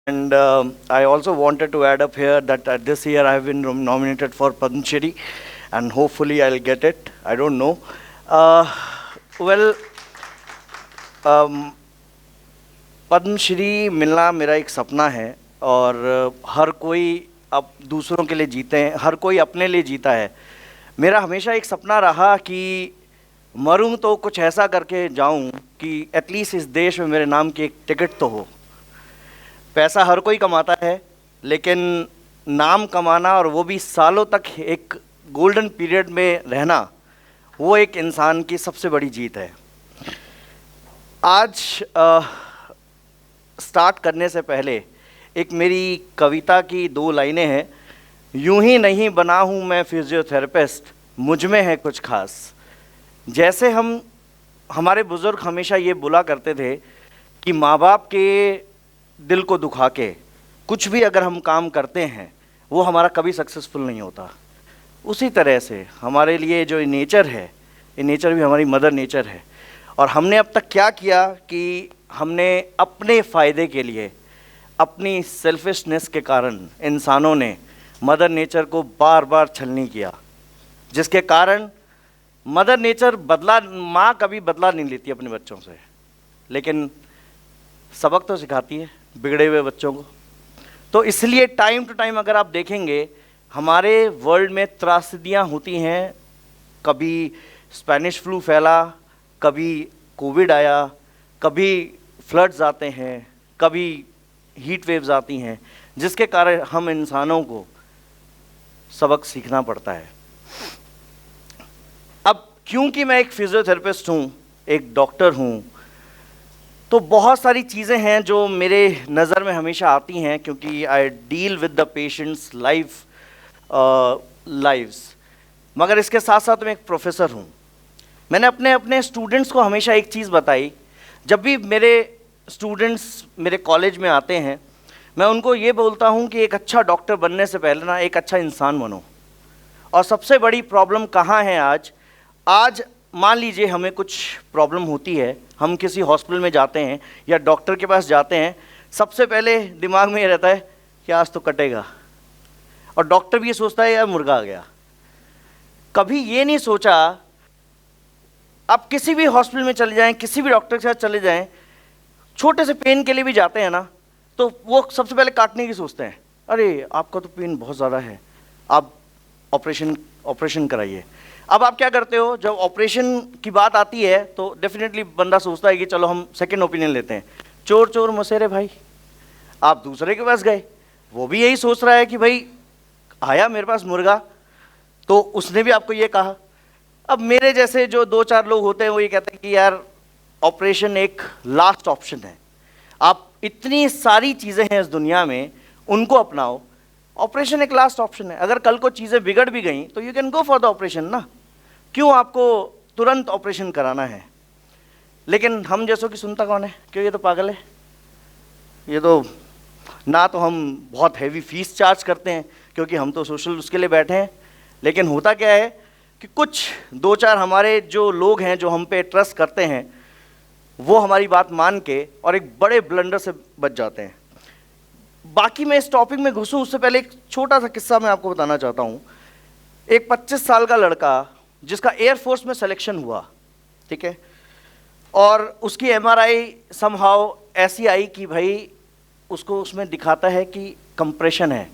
And I also wanted to add up here that this year I have been nominated for Padma Shri, and hopefully I'll get it. I don't know. Well, Padma Shri मिलना मेरा एक सपना है, और हर कोई अब दूसरों के लिए जीते हैं, हर कोई अपने लिए जीता है। मेरा हमेशा एक सपना रहा कि मरूं तो कुछ ऐसा करके जाऊं कि एटलीस्ट इस देश में मेरे नाम की एक टिकट तो हो। पैसा हर कोई कमाता है, लेकिन नाम कमाना, और वो भी सालों तक एक गोल्डन पीरियड में रहना, वो एक इंसान की सबसे बड़ी जीत है। आज स्टार्ट करने से पहले एक मेरी कविता की 2 लाइनें हैं। यूं ही नहीं बना हूँ मैं फिजियोथेरेपिस्ट, मुझ में है कुछ खास। जैसे हमारे बुज़ुर्ग हमेशा ये बोला करते थे कि माँ बाप के दिल को दुखा के कुछ भी अगर हम काम करते हैं वो हमारा कभी सक्सेसफुल नहीं होता। उसी तरह से हमारे लिए जो नेचर है, ये नेचर भी हमारी मदर नेचर है। और हमने अब तक क्या किया कि हमने अपने फ़ायदे के लिए, अपनी सेल्फिशनेस के कारण इंसानों ने मदर नेचर को बार बार छलनी किया, जिसके कारण मदर नेचर माँ कभी बदला नहीं लेती अपने बच्चों से, लेकिन सबक तो सिखाती है बिगड़े हुए बच्चों को। तो इसलिए टाइम टू टाइम अगर आप देखेंगे हमारे वर्ल्ड में त्रासदियाँ होती हैं। कभी स्पेनिश फ्लू फैला, कभी कोविड आया, कभी फ्लड्स आते हैं, कभी हीट वेव्स आती हैं, जिसके कारण हम इंसानों को सबक सीखना पड़ता है। अब क्योंकि मैं एक फिजियोथेरेपिस्ट हूँ, एक डॉक्टर हूँ, तो बहुत सारी चीज़ें हैं जो मेरे नज़र में हमेशा आती हैं, क्योंकि I deal with the patients lives. मगर इसके साथ साथ मैं एक प्रोफेसर हूँ। मैंने अपने स्टूडेंट्स को हमेशा एक चीज़ बताई, जब भी मेरे स्टूडेंट्स मेरे कॉलेज में आते हैं, मैं उनको ये बोलता हूँ कि एक अच्छा डॉक्टर बनने से पहले ना एक अच्छा इंसान बनो। और सबसे बड़ी प्रॉब्लम कहाँ है आज मान लीजिए हमें कुछ प्रॉब्लम होती है, हम किसी हॉस्पिटल में जाते हैं या डॉक्टर के पास जाते हैं, सबसे पहले दिमाग में ये रहता है कि आज तो कटेगा, और डॉक्टर भी ये सोचता है यार मुर्गा आ गया। कभी ये नहीं सोचा, आप किसी भी हॉस्पिटल में चले जाएं, किसी भी डॉक्टर के साथ चले जाएं, छोटे से पेन के लिए भी जाते हैं ना, तो वो सबसे पहले काटने की सोचते हैं। अरे आपका तो पेन बहुत ज़्यादा है, आप ऑपरेशन कराइए। अब आप क्या करते हो, जब ऑपरेशन की बात आती है तो डेफिनेटली बंदा सोचता है कि चलो हम सेकंड ओपिनियन लेते हैं। चोर चोर मसेरे भाई, आप दूसरे के पास गए, वो भी यही सोच रहा है कि भाई आया मेरे पास मुर्गा, तो उसने भी आपको ये कहा। अब मेरे जैसे जो 2-4 लोग होते हैं वो ये कहते हैं कि यार ऑपरेशन एक लास्ट ऑप्शन है, आप इतनी सारी चीज़ें हैं इस दुनिया में, उनको अपनाओ, ऑपरेशन एक लास्ट ऑप्शन है। अगर कल को चीज़ें बिगड़ भी गई तो you can go for the operation ना, क्यों आपको तुरंत ऑपरेशन कराना है। लेकिन हम जैसों की सुनता कौन है, क्यों ये तो पागल है, ये तो ना, तो हम बहुत हैवी फीस चार्ज करते हैं क्योंकि हम तो सोशल उसके लिए बैठे हैं। लेकिन होता क्या है कि कुछ 2-4 हमारे जो लोग हैं जो हम पे ट्रस्ट करते हैं, वो हमारी बात मान के और एक बड़े ब्लंडर से बच जाते हैं। बाकी मैं इस टॉपिक में घुसूं उससे पहले एक छोटा सा किस्सा मैं आपको बताना चाहता हूँ। एक 25 साल का लड़का जिसका एयरफोर्स में सिलेक्शन हुआ, ठीक है, और उसकी MRI समहाउ ऐसी आई कि भाई उसको उसमें दिखाता है कि कंप्रेशन है।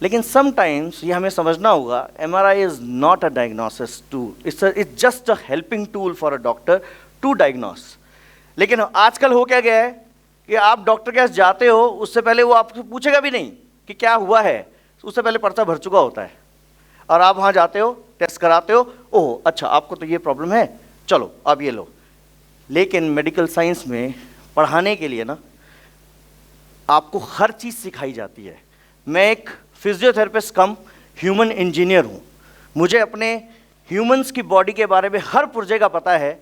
लेकिन समटाइम्स ये हमें समझना होगा, MRI is not a diagnosis tool, it's just a helping tool for a doctor to diagnose. लेकिन आजकल हो क्या गया है कि आप डॉक्टर के पास जाते हो, उससे पहले वो आपसे पूछेगा भी नहीं कि क्या हुआ है, उससे पहले पर्चा भर चुका होता है, और आप वहाँ जाते हो, टेस्ट कराते हो, ओह अच्छा आपको तो ये प्रॉब्लम है, चलो अब ये लो। लेकिन मेडिकल साइंस में पढ़ाने के लिए ना आपको हर चीज़ सिखाई जाती है। मैं एक फिजियोथेरेपिस्ट कम ह्यूमन इंजीनियर हूँ, मुझे अपने ह्यूमंस की बॉडी के बारे में हर पुर्जे का पता है,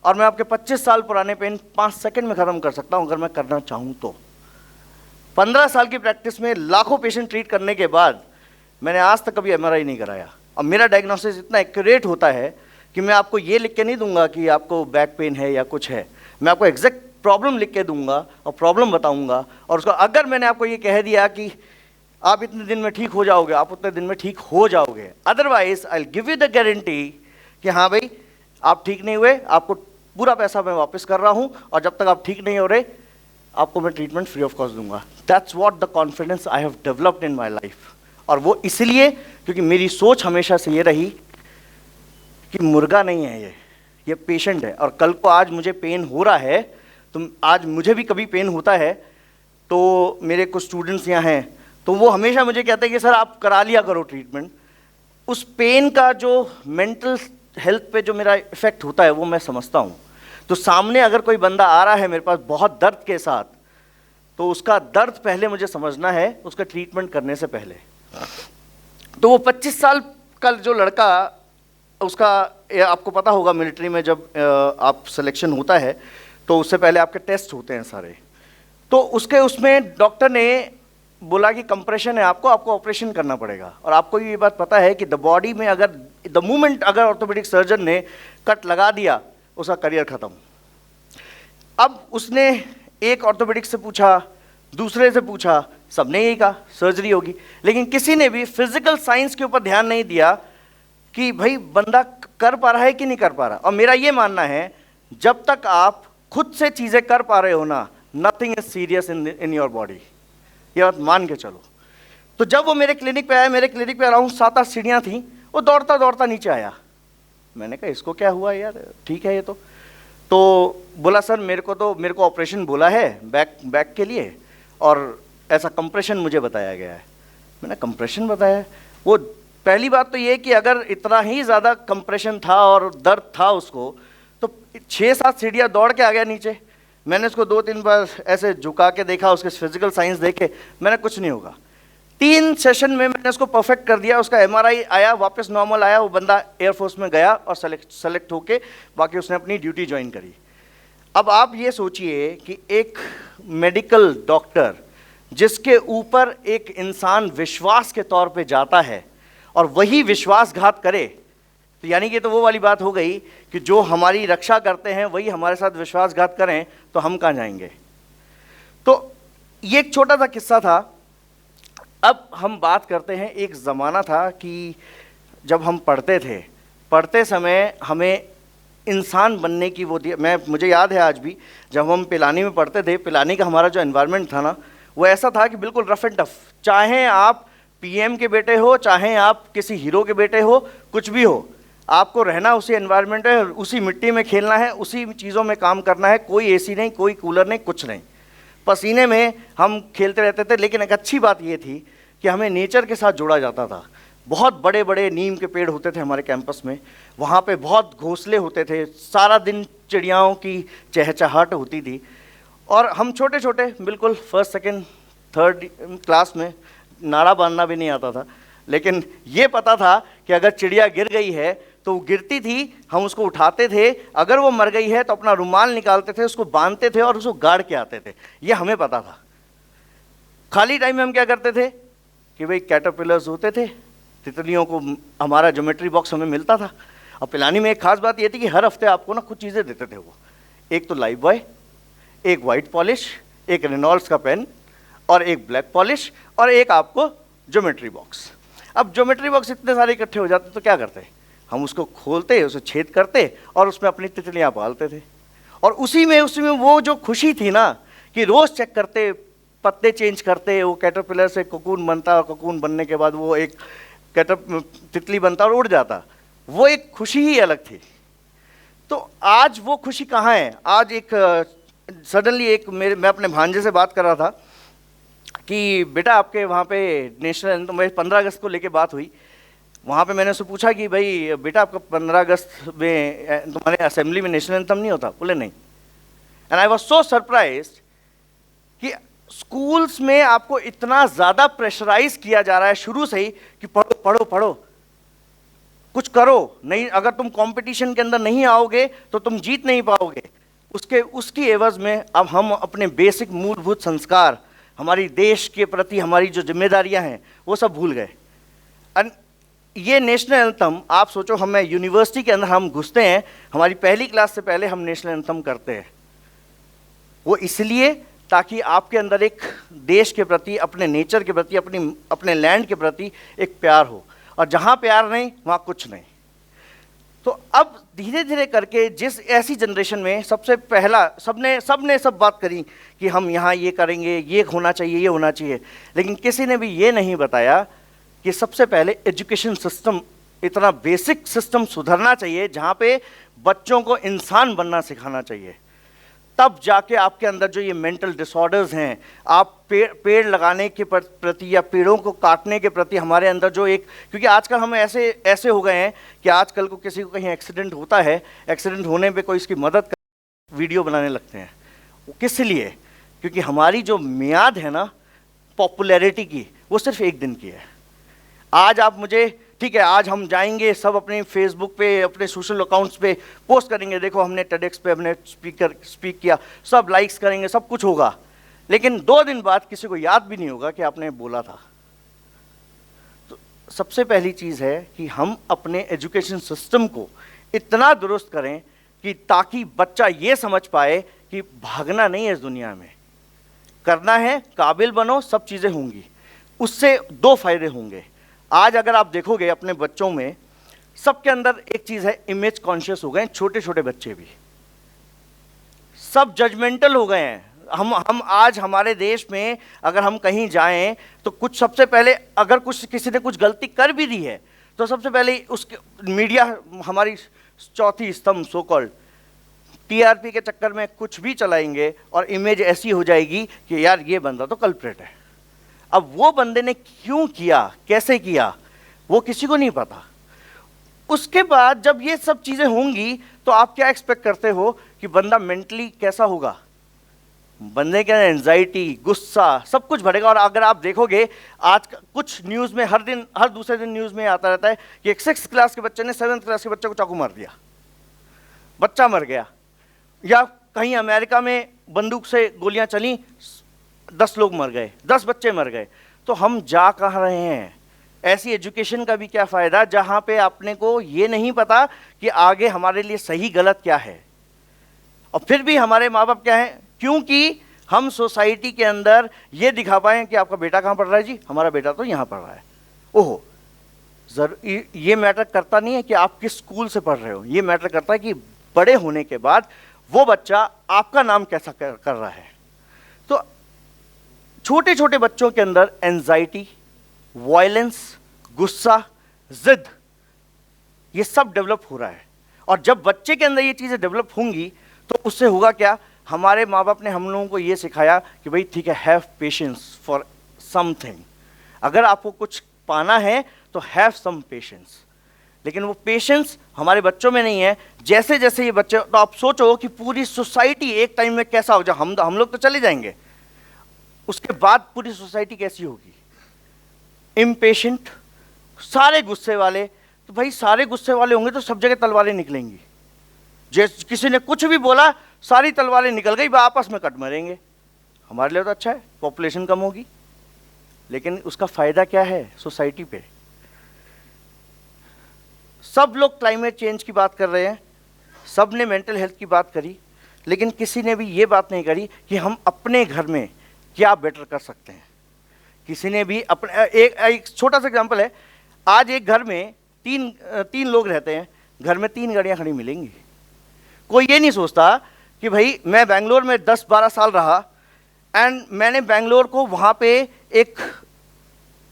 और मैं आपके 25 साल पुराने पेन 5 सेकंड में ख़त्म कर सकता हूँ अगर मैं करना चाहूँ तो। 15 साल की प्रैक्टिस में लाखों पेशेंट ट्रीट करने के बाद मैंने आज तक कभी MRI नहीं कराया, और मेरा डायग्नोसिस इतना एक्यूरेट होता है कि मैं आपको ये लिख के नहीं दूंगा कि आपको बैक पेन है या कुछ है, मैं आपको एग्जैक्ट प्रॉब्लम लिख के दूंगा और प्रॉब्लम बताऊंगा, और उसको अगर मैंने आपको ये कह दिया कि आप इतने दिन में ठीक हो जाओगे, आप उतने दिन में ठीक हो जाओगे, otherwise I will give you the guarantee कि हाँ भाई आप ठीक नहीं हुए, आपको पूरा पैसा मैं वापस कर रहा हूं, और जब तक आप ठीक नहीं हो रहे आपको मैं ट्रीटमेंट फ्री ऑफ कॉस्ट दूंगा। That's what the confidence I have developed in my life. और वो इसलिए क्योंकि मेरी सोच हमेशा से ये रही कि मुर्गा नहीं है ये पेशेंट है, और कल को आज मुझे पेन हो रहा है, तो आज मुझे भी कभी पेन होता है, तो मेरे कुछ स्टूडेंट्स यहाँ हैं तो वो हमेशा मुझे कहते हैं कि सर आप करा लिया करो ट्रीटमेंट। उस पेन का जो मेंटल हेल्थ पे जो मेरा इफेक्ट होता है वो मैं समझता हूँ। तो सामने अगर कोई बंदा आ रहा है मेरे पास बहुत दर्द के साथ, तो उसका दर्द पहले मुझे समझना है उसका ट्रीटमेंट करने से पहले। तो वो 25 साल का जो लड़का, उसका आपको पता होगा मिलिट्री में जब आप सिलेक्शन होता है तो उससे पहले आपके टेस्ट होते हैं सारे, तो उसमें डॉक्टर ने बोला कि कंप्रेशन है, आपको ऑपरेशन करना पड़ेगा। और आपको ये बात पता है कि द बॉडी में अगर द मोमेंट अगर ऑर्थोपेडिक सर्जन ने कट लगा दिया उसका करियर खत्म। अब उसने एक ऑर्थोपेडिक से पूछा, दूसरे से पूछा, सबने यही कहा सर्जरी होगी, लेकिन किसी ने भी फिजिकल साइंस के ऊपर ध्यान नहीं दिया कि भाई बंदा कर पा रहा है कि नहीं कर पा रहा। और मेरा ये मानना है जब तक आप खुद से चीजें कर पा रहे हो ना, nothing is serious in your body, ये बात मान के चलो। तो जब वो मेरे क्लिनिक पे आया, मेरे क्लिनिक पे अराउंड 7-8 सीढ़ियाँ थी, वो दौड़ता दौड़ता नीचे आया। मैंने कहा इसको क्या हुआ यार, ठीक है ये तो बोला सर मेरे को ऑपरेशन बोला है बैक के लिए, और ऐसा कंप्रेशन मुझे बताया गया है। मैंने कंप्रेशन बताया है? वो पहली बात तो ये कि अगर इतना ही ज़्यादा कंप्रेशन था और दर्द था उसको, तो 6-7 सीढ़ियाँ दौड़ के आ गया नीचे। मैंने उसको 2-3 बार ऐसे झुका के देखा, उसके फिजिकल साइंस देखे, मैंने कुछ नहीं होगा। 3 सेशन में मैंने उसको परफेक्ट कर दिया, उसका MRI आया, वापस नॉर्मल आया, वो बंदा एयरफोर्स में गया और सेलेक्ट होके बाकी उसने अपनी ड्यूटी ज्वाइन करी। अब आप ये सोचिए कि एक मेडिकल डॉक्टर जिसके ऊपर एक इंसान विश्वास के तौर पे जाता है और वही विश्वासघात करे, तो यानी कि तो वो वाली बात हो गई कि जो हमारी रक्षा करते हैं वही हमारे साथ विश्वासघात करें तो हम कहाँ जाएंगे। तो ये एक छोटा सा किस्सा था। अब हम बात करते हैं, एक ज़माना था कि जब हम पढ़ते थे, पढ़ते समय हमें इंसान बनने की वो मुझे याद है आज भी, जब हम पिलानी में पढ़ते थे, पिलानी का हमारा जो एनवायरनमेंट था ना, वो ऐसा था कि बिल्कुल रफ एंड टफ, चाहे आप PM के बेटे हो, चाहे आप किसी हीरो के बेटे हो, कुछ भी हो, आपको रहना उसी एनवायरनमेंट है, उसी मिट्टी में खेलना है, उसी चीज़ों में काम करना है। कोई AC नहीं, कोई कूलर नहीं, कुछ नहीं, पसीने में हम खेलते रहते थे। लेकिन एक अच्छी बात ये थी कि हमें नेचर के साथ जोड़ा जाता था। बहुत बड़े बड़े नीम के पेड़ होते थे हमारे कैंपस में, वहाँ पे बहुत घोंसले होते थे, सारा दिन चिड़ियाओं की चहचहाहट होती थी। और हम छोटे छोटे बिल्कुल 1st 2nd 3rd क्लास में, नाड़ा बांधना भी नहीं आता था, लेकिन ये पता था कि अगर चिड़िया गिर गई है तो वो गिरती थी, हम उसको उठाते थे, अगर वो मर गई है तो अपना रुमाल निकालते थे, उसको बांधते थे और उसको गाड़ के आते थे। ये हमें पता था। खाली टाइम में हम क्या करते थे कि भाई कैटरपिलर्स होते थे, तितलियों को हमारा ज्योमेट्री बॉक्स हमें मिलता था। और पिलानी में एक खास बात ये थी कि हर हफ्ते आपको ना कुछ चीज़ें देते थे वो, एक तो लाइफ बॉय, एक वाइट पॉलिश, एक रेनॉल्ड्स का पेन, और एक ब्लैक पॉलिश, और एक आपको ज्योमेट्री बॉक्स। अब ज्योमेट्री बॉक्स इतने सारे इकट्ठे हो जाते तो क्या करते, हम उसको खोलते, उसे छेद करते और उसमें अपनी तितलियाँ पालते थे। और उसी में वो जो खुशी थी ना कि रोज़ चेक करते, पत्ते चेंज करते, वो कैटरपिलर से कोकून बनता और कोकून बनने के बाद वो एक तितली बनता और उड़ जाता, वो एक खुशी ही अलग थी। तो आज वो खुशी कहाँ है? आज एक सडनली मैं अपने भांजे से बात कर रहा था कि बेटा आपके वहाँ पे नेशनल, तो मेरी 15 अगस्त को लेके बात हुई, वहाँ पे मैंने उससे पूछा कि भाई बेटा आपका 15 अगस्त में तुम्हारे असेंबली में नेशनल एंथम नहीं होता? बोले नहीं। And I was so surprised कि स्कूल्स में आपको इतना ज़्यादा प्रेशराइज किया जा रहा है शुरू से ही कि पढ़ो पढ़ो पढ़ो, कुछ करो, नहीं अगर तुम कंपटीशन के अंदर नहीं आओगे तो तुम जीत नहीं पाओगे। उसकी एवज में अब हम अपने बेसिक मूलभूत संस्कार, हमारी देश के प्रति हमारी जो जिम्मेदारियां हैं वो सब भूल गए। ये नेशनल एंथम, आप सोचो, हमें यूनिवर्सिटी के अंदर हम घुसते हैं, हमारी पहली क्लास से पहले हम नेशनल एंथम करते हैं। वो इसलिए ताकि आपके अंदर एक देश के प्रति, अपने नेचर के प्रति, अपने लैंड के प्रति एक प्यार हो, और जहाँ प्यार नहीं वहाँ कुछ नहीं। तो अब धीरे धीरे करके जिस ऐसी जनरेशन में सबसे पहला सबने सब बात करी कि हम यहाँ ये करेंगे, ये होना चाहिए, ये होना चाहिए, लेकिन किसी ने भी ये नहीं बताया कि सबसे पहले एजुकेशन सिस्टम, इतना बेसिक सिस्टम सुधरना चाहिए जहाँ पे बच्चों को इंसान बनना सिखाना चाहिए। तब जाके आपके अंदर जो ये मेंटल डिसऑर्डर्स हैं, आप पेड़ लगाने के प्रति या पेड़ों को काटने के प्रति हमारे अंदर जो एक, क्योंकि आजकल हम ऐसे हो गए हैं कि आजकल को किसी को कहीं एक्सीडेंट होता है, एक्सीडेंट होने पे कोई इसकी मदद कर वीडियो बनाने लगते हैं। किस लिए? क्योंकि हमारी जो मियाद है ना पॉपुलैरिटी की, वो सिर्फ एक दिन की है। आज आप मुझे, ठीक है, आज हम जाएंगे सब अपने फेसबुक पे, अपने सोशल अकाउंट्स पे पोस्ट करेंगे, देखो हमने टेडेक्स पे हमने स्पीक किया, सब लाइक्स करेंगे, सब कुछ होगा, लेकिन 2 दिन बाद किसी को याद भी नहीं होगा कि आपने बोला था। तो सबसे पहली चीज़ है कि हम अपने एजुकेशन सिस्टम को इतना दुरुस्त करें कि ताकि बच्चा ये समझ पाए कि भागना नहीं है इस दुनिया में, करना है, काबिल बनो, सब चीज़ें होंगी। उससे 2 फायदे होंगे। आज अगर आप देखोगे अपने बच्चों में, सबके अंदर एक चीज़ है, इमेज कॉन्शियस हो गए, छोटे छोटे बच्चे भी सब जजमेंटल हो गए हैं। हम आज हमारे देश में अगर हम कहीं जाएं तो कुछ सबसे पहले, अगर कुछ किसी ने कुछ गलती कर भी दी है तो सबसे पहले उसके मीडिया, हमारी चौथी स्तंभ सो कॉल्ड, टीआरपी के चक्कर में कुछ भी चलाएंगे और इमेज ऐसी हो जाएगी कि यार ये बंदा तो कल्प्रेट है। अब वो बंदे ने क्यों किया, कैसे किया, वो किसी को नहीं पता। उसके बाद जब ये सब चीज़ें होंगी तो आप क्या एक्सपेक्ट करते हो कि बंदा मेंटली कैसा होगा? बंदे के अंदर एंजाइटी, गुस्सा, सब कुछ बढ़ेगा। और अगर आप देखोगे आज कुछ न्यूज़ में हर दूसरे दिन न्यूज़ में आता रहता है कि एक 6th क्लास के बच्चे ने 7th क्लास के बच्चे को चाकू मार दिया, बच्चा मर गया। या कहीं अमेरिका में बंदूक से गोलियां चली, 10 लोग मर गए, 10 बच्चे मर गए। तो हम जा कहाँ रहे हैं? ऐसी एजुकेशन का भी क्या फ़ायदा जहाँ पे अपने को ये नहीं पता कि आगे हमारे लिए सही गलत क्या है। और फिर भी हमारे माँ बाप क्या हैं, क्योंकि हम सोसाइटी के अंदर ये दिखा पाएँ कि आपका बेटा कहाँ पढ़ रहा है, जी हमारा बेटा तो यहाँ पढ़ रहा है। ओहो, ये मैटर करता नहीं है कि आप किस स्कूल से पढ़ रहे हो, ये मैटर करता है कि बड़े होने के बाद वो बच्चा आपका नाम कैसा कर रहा है। तो छोटे छोटे बच्चों के अंदर एंजाइटी, वायलेंस, गुस्सा, जिद, ये सब डेवलप हो रहा है। और जब बच्चे के अंदर ये चीज़ें डेवलप होंगी तो उससे होगा क्या? हमारे माँ बाप ने हम लोगों को ये सिखाया कि भाई ठीक है, हैव पेशेंस फॉर समथिंग। अगर आपको कुछ पाना है तो हैव सम पेशेंस। लेकिन वो पेशेंस हमारे बच्चों में नहीं है। जैसे जैसे ये बच्चे, तो आप सोचो कि पूरी सोसाइटी एक टाइम में कैसा हो जाए। हम लोग तो चले जाएंगे, उसके बाद पूरी सोसाइटी कैसी होगी? इम्पेशेंट, सारे गुस्से वाले। तो भाई सारे गुस्से वाले होंगे तो सब जगह तलवारें निकलेंगी। जैसे किसी ने कुछ भी बोला, सारी तलवारें निकल गई, आपस में कट मरेंगे। हमारे लिए तो अच्छा है, पॉपुलेशन कम होगी, लेकिन उसका फायदा क्या है सोसाइटी पे? सब लोग क्लाइमेट चेंज की बात कर रहे हैं, सब ने मेंटल हेल्थ की बात करी, लेकिन किसी ने भी ये बात नहीं करी कि हम अपने घर में क्या बेटर कर सकते हैं। किसी ने भी अपने, एक छोटा सा एग्जांपल है, आज एक घर में तीन लोग रहते हैं, घर में 3 गाड़ियां खड़ी मिलेंगी। कोई ये नहीं सोचता कि भाई मैं बेंगलोर में 10-12 साल रहा एंड मैंने बेंगलोर को वहाँ पे एक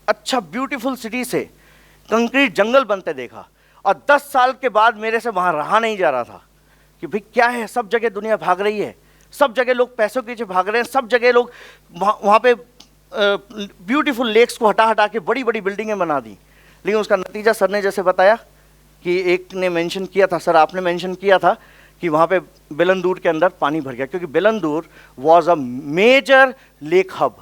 अच्छा ब्यूटीफुल सिटी से कंक्रीट जंगल बनते देखा, और 10 साल के बाद मेरे से वहाँ रहा नहीं जा रहा था कि भाई क्या है, सब जगह दुनिया भाग रही है, सब जगह लोग पैसों के पीछे भाग रहे हैं, सब जगह लोग वहाँ पे ब्यूटीफुल लेक्स को हटा हटा के बड़ी बड़ी बिल्डिंगें बना दी। लेकिन उसका नतीजा सर ने जैसे बताया कि एक ने मेंशन किया था, सर आपने मेंशन किया था कि वहाँ पे बेलंदूर के अंदर पानी भर गया, क्योंकि Bellandur was a major lake hub,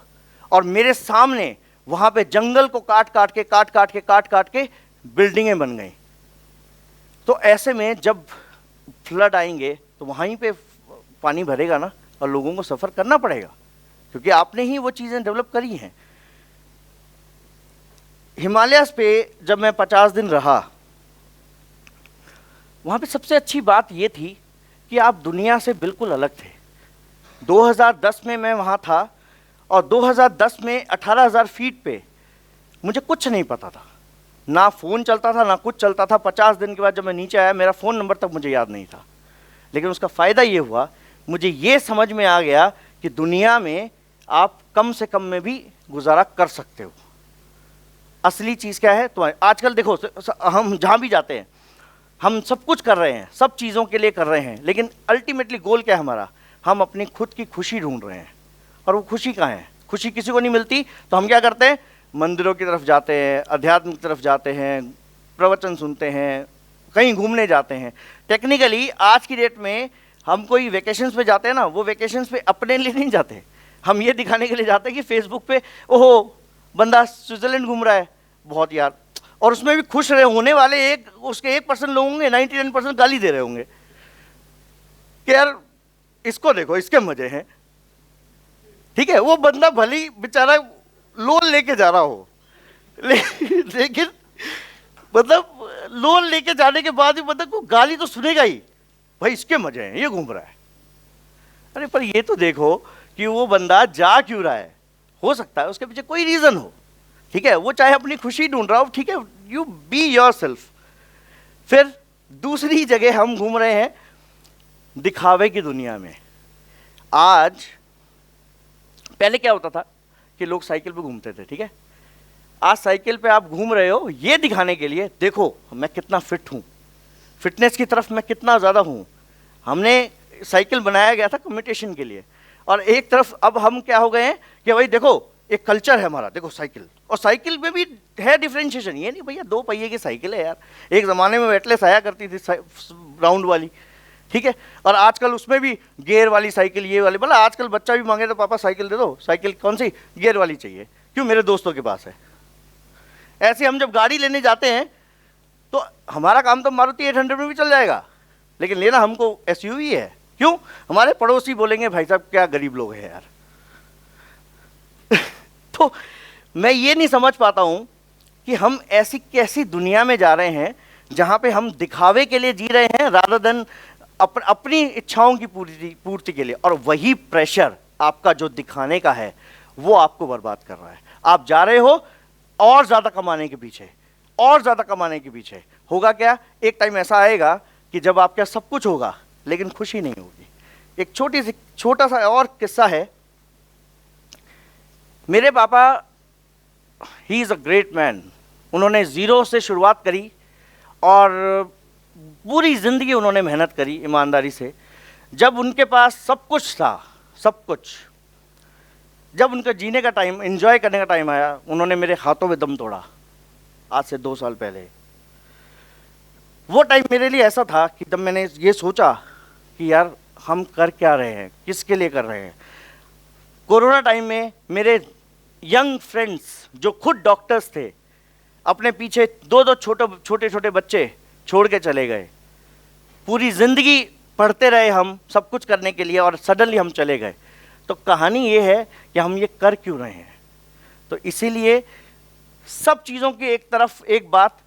और मेरे सामने वहाँ पे जंगल को काट काट के बिल्डिंगें बन गई। तो ऐसे में जब फ्लड आएंगे तो वहीं पे पानी भरेगा ना, और लोगों को सफ़र करना पड़ेगा, क्योंकि आपने ही वो चीज़ें डेवलप करी हैं। हिमालयस पे जब मैं 50 दिन रहा, वहाँ पे सबसे अच्छी बात ये थी कि आप दुनिया से बिल्कुल अलग थे। 2010 में मैं वहाँ था और 2010 में 18,000 फीट पे मुझे कुछ नहीं पता था, ना फ़ोन चलता था ना कुछ चलता था। 50 दिन के बाद जब मैं नीचे आया, मेरा फ़ोन नंबर तक मुझे याद नहीं था। लेकिन उसका फ़ायदा ये हुआ, मुझे ये समझ में आ गया कि दुनिया में आप कम से कम में भी गुजारा कर सकते हो। असली चीज़ क्या है? तो आजकल देखो, हम जहाँ भी जाते हैं हम सब कुछ कर रहे हैं, सब चीज़ों के लिए कर रहे हैं, लेकिन अल्टीमेटली गोल क्या है हमारा? हम अपनी खुद की खुशी ढूंढ रहे हैं। और वो खुशी कहाँ है? खुशी किसी को नहीं मिलती, तो हम क्या करते हैं? मंदिरों की तरफ जाते हैं, अध्यात्म की तरफ जाते हैं, प्रवचन सुनते हैं, कहीं घूमने जाते हैं। टेक्निकली आज की डेट में हम कोई वेकेशंस पे जाते हैं ना, वो वेकेशंस पे अपने लिए नहीं जाते, हम ये दिखाने के लिए जाते हैं कि फेसबुक पे ओहो बंदा स्विट्जरलैंड घूम रहा है, बहुत यार। और उसमें भी खुश रहे होने वाले उसके 1% लोग होंगे, 99% गाली दे रहे होंगे कि यार इसको देखो, इसके मजे हैं। ठीक है, वो बंदा भली बेचारा लोन लेके जा रहा हो, लेकिन मतलब लोन लेके जाने के बाद भी मतलब को गाली तो सुनेगा ही, भाई इसके मजे हैं, ये घूम रहा है। अरे पर ये तो देखो कि वो बंदा जा क्यों रहा है, हो सकता है उसके पीछे कोई रीजन हो। ठीक है, वो चाहे अपनी खुशी ढूंढ रहा हो, ठीक है, यू बी योरसेल्फ। फिर दूसरी जगह हम घूम रहे हैं दिखावे की दुनिया में। आज पहले क्या होता था कि लोग साइकिल पे घूमते थे, ठीक है, आज साइकिल पे आप घूम रहे हो ये दिखाने के लिए, देखो मैं कितना फिट हूँ, फिटनेस की तरफ मैं कितना ज़्यादा हूँ। हमने साइकिल बनाया गया था कम्यूटेशन के लिए, और एक तरफ अब हम क्या हो गए हैं कि भाई देखो एक कल्चर है हमारा, देखो साइकिल। और साइकिल में भी है डिफरेंशिएशन, ये नहीं भैया 2 पहिए की साइकिल है यार। एक ज़माने में वेटलेस आया करती थी राउंड वाली, ठीक है, और आजकल उसमें भी गियर वाली साइकिल, ये वाली। बोला आजकल बच्चा भी मांगे तो पापा साइकिल दे दो, साइकिल कौन सी? गियर वाली चाहिए। क्यों? मेरे दोस्तों के पास है। ऐसे हम जब गाड़ी लेने जाते हैं तो हमारा काम तो मारुति 800 में भी चल जाएगा, लेकिन लेना हमको एसयूवी है। क्यों? हमारे पड़ोसी बोलेंगे भाई साहब क्या गरीब लोग हैं यार। तो मैं ये नहीं समझ पाता हूं कि हम ऐसी कैसी दुनिया में जा रहे हैं जहां पे हम दिखावे के लिए जी रहे हैं रादर देन अपनी इच्छाओं की पूर्ति के लिए। और वही प्रेशर आपका जो दिखाने का है वो आपको बर्बाद कर रहा है। आप जा रहे हो और ज्यादा कमाने के पीछे, और ज्यादा कमाने के पीछे। होगा क्या? एक टाइम ऐसा आएगा कि जब आपके सब कुछ होगा लेकिन खुशी नहीं होगी। एक छोटा सा और किस्सा है। मेरे पापा, he is a great man. उन्होंने जीरो से शुरुआत करी और पूरी जिंदगी उन्होंने मेहनत करी ईमानदारी से। जब उनके पास सब कुछ था, सब कुछ, जब उनका जीने का टाइम, एंजॉय करने का टाइम आया, उन्होंने मेरे हाथों में दम तोड़ा। आज से 2 साल पहले वो टाइम मेरे लिए ऐसा था कि जब मैंने ये सोचा कि यार हम कर क्या रहे हैं, किसके लिए कर रहे हैं। कोरोना टाइम में मेरे यंग फ्रेंड्स जो खुद डॉक्टर्स थे, अपने पीछे 2-2 छोटे छोटे बच्चे छोड़ के चले गए। पूरी जिंदगी पढ़ते रहे हम सब कुछ करने के लिए, और सडनली हम चले गए। तो कहानी ये है कि हम ये कर क्यों रहे हैं। तो इसीलिए सब चीज़ों की एक तरफ एक बात,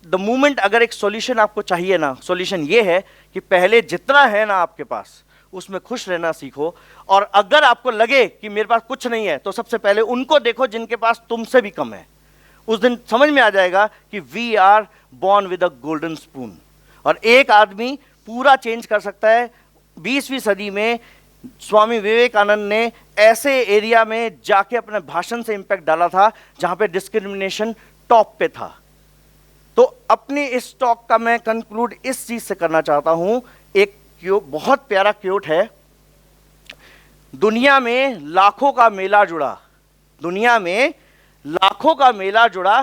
द मोमेंट अगर एक सॉल्यूशन आपको चाहिए ना, सॉल्यूशन ये है कि पहले जितना है ना आपके पास उसमें खुश रहना सीखो। और अगर आपको लगे कि मेरे पास कुछ नहीं है तो सबसे पहले उनको देखो जिनके पास तुमसे भी कम है। उस दिन समझ में आ जाएगा कि we are born with a golden spoon. और एक आदमी पूरा चेंज कर सकता है। 20वीं सदी में स्वामी विवेकानंद ने ऐसे एरिया में जाके अपने भाषण से इंपैक्ट डाला था जहां पे डिस्क्रिमिनेशन टॉप पे था। तो अपनी इस टॉक का मैं कंक्लूड इस चीज से करना चाहता हूं। एक बहुत प्यारा क्योट है, दुनिया में लाखों का मेला जुड़ा, दुनिया में लाखों का मेला जुड़ा,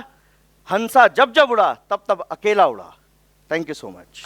हंसा जब जब उड़ा तब तब अकेला उड़ा। Thank you so much.